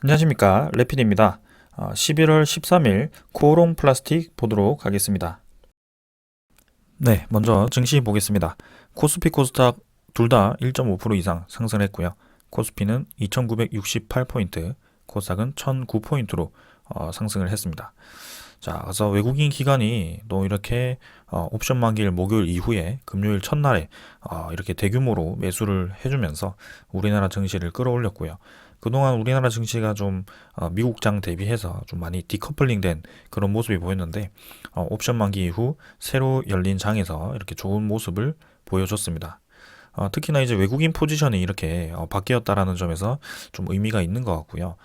안녕하십니까, 레필입니다. 11월 13일 코오롱 플라스틱 보도록 하겠습니다. 네, 먼저 증시 보겠습니다. 코스피 코스닥 둘 다 1.5% 이상 상승했고요. 코스피는 2968포인트, 코스닥은 1009포인트로 상승을 했습니다. 자, 그래서 외국인 기관이 또 이렇게 옵션 만기일 목요일 이후에 금요일 첫날에 이렇게 대규모로 매수를 해주면서 우리나라 증시를 끌어올렸고요. 그동안 우리나라 증시가 좀 미국장 대비해서 좀 많이 디커플링된 그런 모습이 보였는데 옵션 만기 이후 새로 열린 장에서 이렇게 좋은 모습을 보여줬습니다. 특히나 이제 외국인 포지션이 이렇게 바뀌었다라는 점에서 좀 의미가 있는 것 같고요.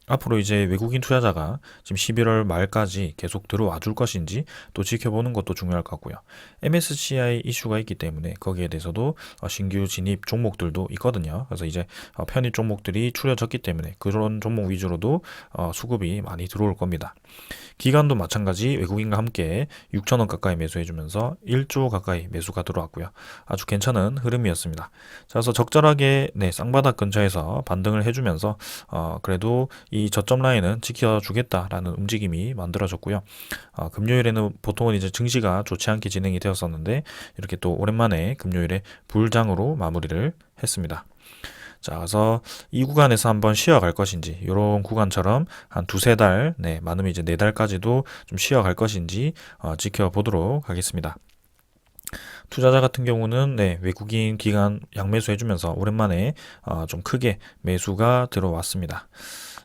앞으로 이제 외국인 투자자가 지금 11월 말까지 계속 들어와 줄 것인지 또 지켜보는 것도 중요할 것 같고요. MSCI 이슈가 있기 때문에 거기에 대해서도 신규 진입 종목들도 있거든요. 그래서 이제 편입 종목들이 추려졌기 때문에 그런 종목 위주로도 수급이 많이 들어올 겁니다. 기간도 마찬가지 외국인과 함께 6천원 가까이 매수해주면서 1조 가까이 매수가 들어왔고요. 아주 괜찮은 흐름이었습니다. 자, 그래서 적절하게 쌍바닥 근처에서 반등을 해주면서 그래도 이 저점 라인은 지켜주겠다라는 움직임이 만들어졌고요. 금요일에는 보통은 이제 증시가 좋지 않게 진행이 되었었는데 이렇게 또 오랜만에 금요일에 불장으로 마무리를 했습니다. 자, 그래서 이 구간에서 한번 쉬어갈 것인지, 이런 구간처럼 한 두세 달, 많으면 이제 네 달까지도 좀 쉬어갈 것인지 지켜보도록 하겠습니다. 투자자 같은 경우는 외국인 기관 양매수 해주면서 오랜만에 좀 크게 매수가 들어왔습니다.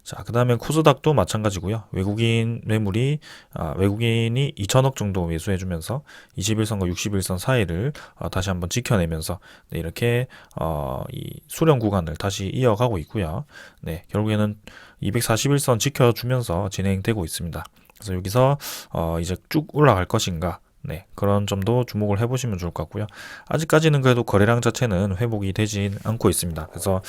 자, 그 다음에 코스닥도 마찬가지고요. 외국인 매물이 외국인이 2천억 정도 매수해주면서 21선과 61선 사이를 다시 한번 지켜내면서 이렇게 이 수렴 구간을 다시 이어가고 있고요. 결국에는 241선 지켜주면서 진행되고 있습니다. 그래서 여기서 이제 쭉 올라갈 것인가, 그런 점도 주목을 해보시면 좋을 것 같고요. 아직까지는 그래도 거래량 자체는 회복이 되진 않고 있습니다. 그래서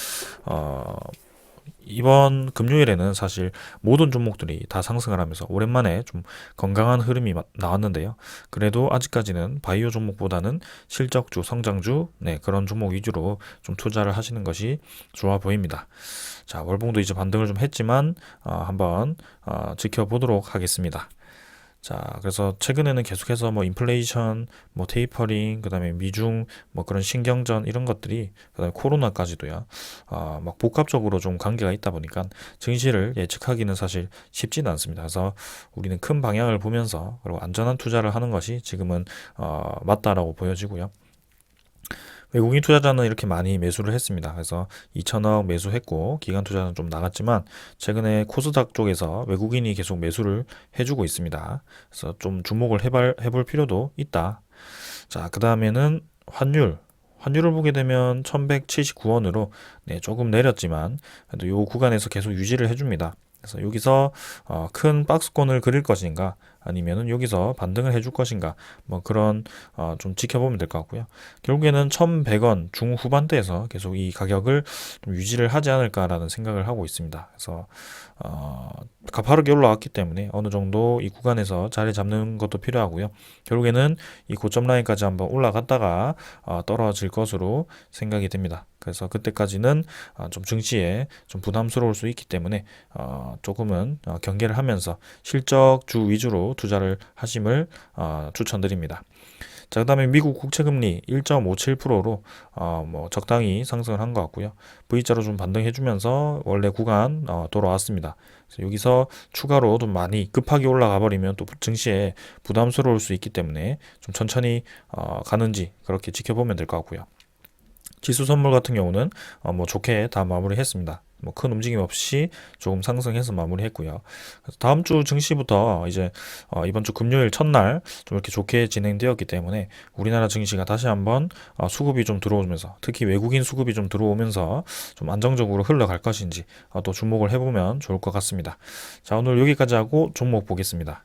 이번 금요일에는 사실 모든 종목들이 다 상승을 하면서 오랜만에 좀 건강한 흐름이 나왔는데요. 그래도 아직까지는 바이오 종목보다는 실적주, 성장주, 그런 종목 위주로 좀 투자를 하시는 것이 좋아 보입니다. 자, 월봉도 이제 반등을 좀 했지만 한번 지켜보도록 하겠습니다. 자, 그래서 최근에는 계속해서 뭐 인플레이션, 뭐 테이퍼링, 그다음에 미중 뭐 그런 신경전 이런 것들이, 그다음에 코로나까지도요. 막 복합적으로 좀 관계가 있다 보니까 증시를 예측하기는 사실 쉽지는 않습니다. 그래서 우리는 큰 방향을 보면서 그리고 안전한 투자를 하는 것이 지금은 맞다라고 보여지고요. 외국인 투자자는 이렇게 많이 매수를 했습니다. 그래서 2천억 매수했고 기관 투자는 좀 나갔지만 최근에 코스닥 쪽에서 외국인이 계속 매수를 해주고 있습니다. 그래서 좀 주목을 해볼 필요도 있다. 자, 그 다음에는 환율을 보게 되면 1179원으로 조금 내렸지만 그래도 이 구간에서 계속 유지를 해줍니다. 그래서 여기서 큰 박스권을 그릴 것인가, 아니면은 여기서 반등을 해줄 것인가, 뭐 그런 좀 지켜보면 될 것 같고요. 결국에는 1100원 중후반대에서 계속 이 가격을 좀 유지를 하지 않을까라는 생각을 하고 있습니다. 그래서 가파르게 올라왔기 때문에 어느 정도 이 구간에서 자리 잡는 것도 필요하고요. 결국에는 이 고점 라인까지 한번 올라갔다가 떨어질 것으로 생각이 됩니다. 그래서 그때까지는 좀 증시에 좀 부담스러울 수 있기 때문에 조금은 경계를 하면서 실적주 위주로 투자를 하심을 추천드립니다. 자, 그 다음에 미국 국채금리 1.57%로 뭐 적당히 상승을 한 것 같고요. V자로 좀 반등해주면서 원래 구간 돌아왔습니다. 그래서 여기서 추가로 좀 많이 급하게 올라가 버리면 또 증시에 부담스러울 수 있기 때문에 좀 천천히 가는지 그렇게 지켜보면 될 것 같고요. 지수 선물 같은 경우는 뭐 좋게 다 마무리했습니다. 뭐 큰 움직임 없이 조금 상승해서 마무리했고요. 그래서 다음 주 증시부터 이제 이번 주 금요일 첫날 좀 이렇게 좋게 진행되었기 때문에 우리나라 증시가 다시 한번 수급이 좀 들어오면서, 특히 외국인 수급이 좀 들어오면서 좀 안정적으로 흘러갈 것인지 또 주목을 해보면 좋을 것 같습니다. 자, 오늘 여기까지 하고 종목 보겠습니다.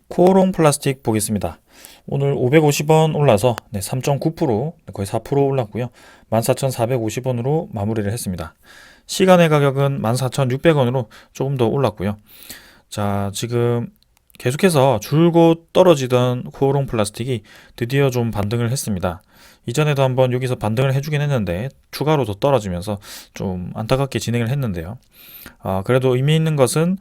코오롱 플라스틱 보겠습니다. 오늘 550원 올라서 3.9%, 거의 4% 올랐고요. 14,450원으로 마무리를 했습니다. 시간의 가격은 14,600원으로 조금 더 올랐고요. 자, 지금 계속해서 줄곧 떨어지던 코오롱 플라스틱이 드디어 좀 반등을 했습니다. 이전에도 한번 여기서 반등을 해주긴 했는데 추가로 더 떨어지면서 좀 안타깝게 진행을 했는데요. 그래도 의미 있는 것은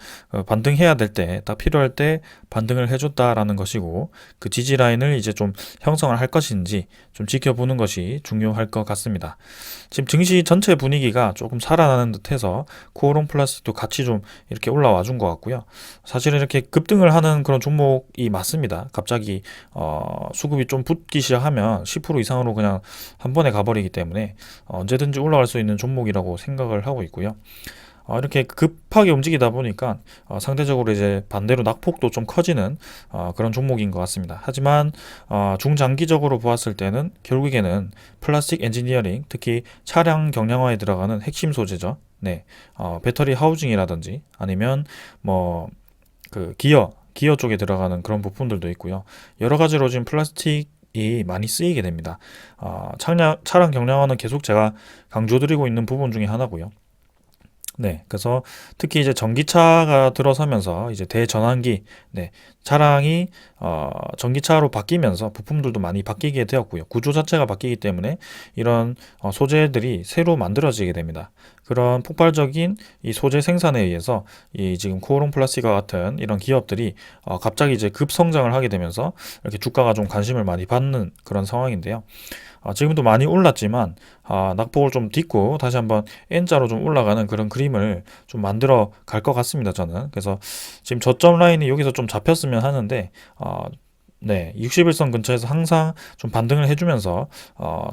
반등해야 될 때, 딱 필요할 때 반등을 해줬다라는 것이고, 그 지지 라인을 이제 좀 형성을 할 것인지 좀 지켜보는 것이 중요할 것 같습니다. 지금 증시 전체 분위기가 조금 살아나는 듯해서 코오롱 플라스틱도 같이 좀 이렇게 올라와 준 것 같고요. 사실은 이렇게 급등을 하는 그런 종목이 맞습니다. 갑자기 수급이 좀 붙기 시작하면 10% 이상으로 그냥 한 번에 가버리기 때문에 언제든지 올라갈 수 있는 종목이라고 생각을 하고 있고요. 이렇게 급하게 움직이다 보니까 상대적으로 이제 반대로 낙폭도 좀 커지는 그런 종목인 것 같습니다. 하지만 중장기적으로 보았을 때는 결국에는 플라스틱 엔지니어링, 특히 차량 경량화에 들어가는 핵심 소재죠. 네, 배터리 하우징이라든지 아니면 뭐 그 기어 쪽에 들어가는 그런 부품들도 있고요. 여러 가지로 지금 플라스틱이 많이 쓰이게 됩니다. 차량 경량화는 계속 제가 강조드리고 있는 부분 중에 하나고요. 네, 그래서 특히 이제 전기차가 들어서면서 이제 대전환기, 네, 차량이 전기차로 바뀌면서 부품들도 많이 바뀌게 되었고요. 구조 자체가 바뀌기 때문에 이런 소재들이 새로 만들어지게 됩니다. 그런 폭발적인 이 소재 생산에 의해서 이 지금 코오롱 플라스틱과 같은 이런 기업들이 갑자기 이제 급성장을 하게 되면서 이렇게 주가가 좀 관심을 많이 받는 그런 상황인데요. 지금도 많이 올랐지만 낙폭을 좀 딛고 다시 한번 N자로 좀 올라가는 그런 그림을 좀 만들어 갈 것 같습니다. 저는 그래서 지금 저점 라인이 여기서 좀 잡혔으면 하는데 네, 61선 근처에서 항상 좀 반등을 해주면서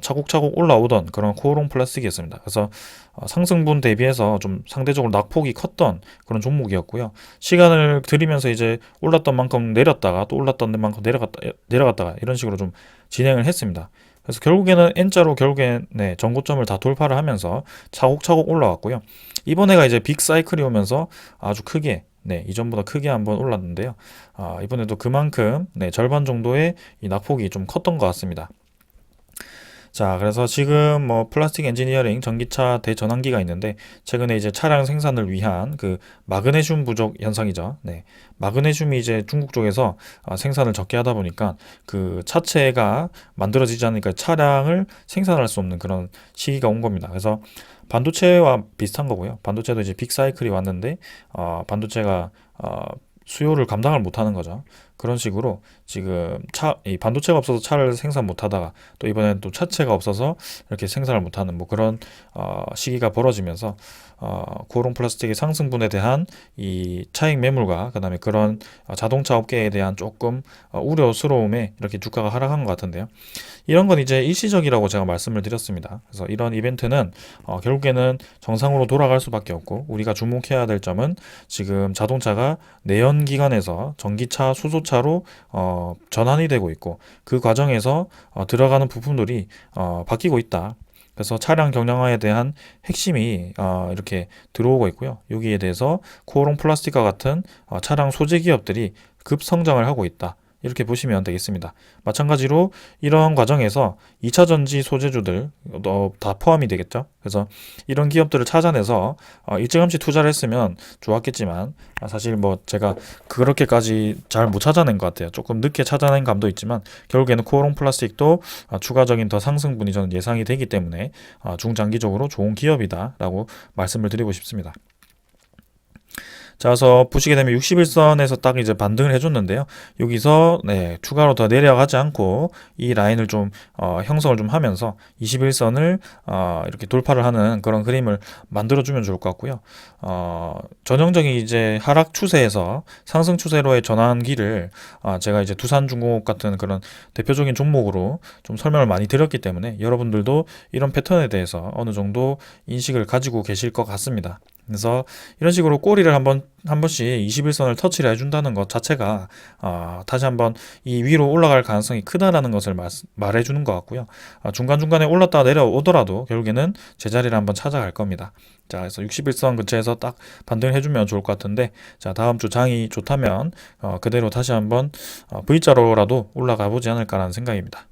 차곡차곡 올라오던 그런 코오롱 플라스틱이었습니다. 그래서 상승분 대비해서 좀 상대적으로 낙폭이 컸던 그런 종목이었고요. 시간을 들이면서 이제 올랐던 만큼 내렸다가 또 올랐던 만큼 내려갔다가 이런 식으로 좀 진행을 했습니다. 그래서 결국에는 N자로 결국엔 네, 전고점을 다 돌파를 하면서 차곡차곡 올라왔고요. 이번에가 이제 빅 사이클이 오면서 아주 크게 네, 이전보다 크게 한번 올랐는데요. 이번에도 그만큼 네, 절반 정도의 이 낙폭이 좀 컸던 것 같습니다. 자, 그래서 지금 뭐 플라스틱 엔지니어링 전기차 대전환기가 있는데 최근에 이제 차량 생산을 위한 그 마그네슘 부족 현상이죠. 네. 마그네슘이 이제 중국 쪽에서 생산을 적게 하다 보니까 그 차체가 만들어지지 않으니까 차량을 생산할 수 없는 그런 시기가 온 겁니다. 그래서 반도체와 비슷한 거고요. 반도체도 이제 빅 사이클이 왔는데 반도체가 수요를 감당을 못하는 거죠. 그런 식으로 지금 이 반도체가 없어서 차를 생산 못하다가 또 이번엔 또 차체가 없어서 이렇게 생산을 못하는 뭐 그런 시기가 벌어지면서 고롱 플라스틱의 상승분에 대한 이 차익 매물과 그다음에 그런 자동차 업계에 대한 조금 우려스러움에 이렇게 주가가 하락한 것 같은데요. 이런 건 이제 일시적이라고 제가 말씀을 드렸습니다. 그래서 이런 이벤트는 결국에는 정상으로 돌아갈 수밖에 없고 우리가 주목해야 될 점은 지금 자동차가 내연기관에서 전기차, 수소차로 전환이 되고 있고 그 과정에서 들어가는 부품들이 바뀌고 있다. 그래서 차량 경량화에 대한 핵심이 이렇게 들어오고 있고요. 여기에 대해서 코오롱 플라스틱과 같은 차량 소재 기업들이 급성장을 하고 있다. 이렇게 보시면 되겠습니다. 마찬가지로 이런 과정에서 2차 전지 소재주들 다 포함이 되겠죠. 그래서 이런 기업들을 찾아내서 일찌감치 투자를 했으면 좋았겠지만 사실 뭐 제가 그렇게까지 잘 못 찾아낸 것 같아요. 조금 늦게 찾아낸 감도 있지만 결국에는 코오롱 플라스틱도 추가적인 더 상승분이 저는 예상이 되기 때문에 중장기적으로 좋은 기업이다라고 말씀을 드리고 싶습니다. 자, 그래서 보시게 되면 61선에서 딱 이제 반등을 해줬는데요. 여기서 네, 추가로 더 내려가지 않고 이 라인을 좀 형성을 좀 하면서 21선을 이렇게 돌파를 하는 그런 그림을 만들어주면 좋을 것 같고요. 전형적인 이제 하락 추세에서 상승 추세로의 전환기를 제가 이제 두산중공업 같은 그런 대표적인 종목으로 좀 설명을 많이 드렸기 때문에 여러분들도 이런 패턴에 대해서 어느 정도 인식을 가지고 계실 것 같습니다. 그래서 이런 식으로 꼬리를 한 번씩 21선을 터치를 해준다는 것 자체가 다시 한번 이 위로 올라갈 가능성이 크다라는 것을 말해주는 것 같고요. 중간중간에 올랐다가 내려오더라도 결국에는 제자리를 한번 찾아갈 겁니다. 자, 그래서 61선 근처에서 딱 반등을 해주면 좋을 것 같은데, 자, 다음 주 장이 좋다면 그대로 다시 한번 V자로라도 올라가 보지 않을까라는 생각입니다.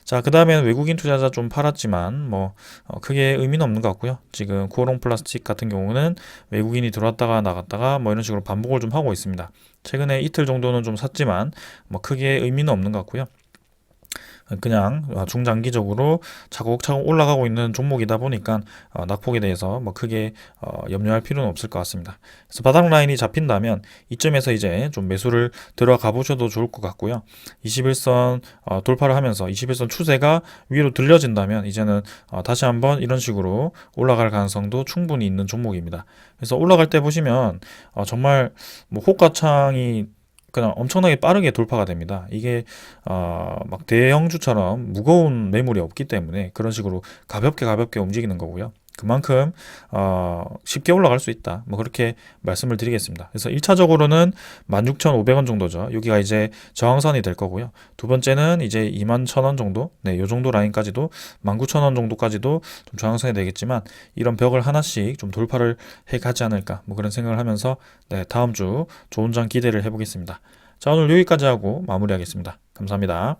자, 그 다음에는 외국인 투자자 좀 팔았지만 뭐 크게 의미는 없는 것 같고요. 지금 코오롱 플라스틱 같은 경우는 외국인이 들어왔다가 나갔다가 뭐 이런 식으로 반복을 좀 하고 있습니다. 최근에 이틀 정도는 좀 샀지만 뭐 크게 의미는 없는 것 같고요. 그냥 중장기적으로 차곡차곡 올라가고 있는 종목이다 보니까 낙폭에 대해서 뭐 크게 염려할 필요는 없을 것 같습니다. 그래서 바닥 라인이 잡힌다면 이점에서 이제 좀 매수를 들어가 보셔도 좋을 것 같고요. 21선 돌파를 하면서 21선 추세가 위로 들려진다면 이제는 다시 한번 이런 식으로 올라갈 가능성도 충분히 있는 종목입니다. 그래서 올라갈 때 보시면 정말 뭐 호가창이 그냥 엄청나게 빠르게 돌파가 됩니다. 이게 막 대형주처럼 무거운 매물이 없기 때문에 그런 식으로 가볍게 가볍게 움직이는 거고요. 그만큼 쉽게 올라갈 수 있다. 뭐 그렇게 말씀을 드리겠습니다. 그래서 1차적으로는 16,500원 정도죠. 여기가 이제 저항선이 될 거고요. 두 번째는 이제 21,000원 정도, 네, 요 정도 라인까지도 19,000원 정도까지도 좀 저항선이 되겠지만 이런 벽을 하나씩 좀 돌파를 해 가지 않을까 뭐 그런 생각을 하면서 네, 다음 주 좋은 장 기대를 해보겠습니다. 자, 오늘 여기까지 하고 마무리하겠습니다. 감사합니다.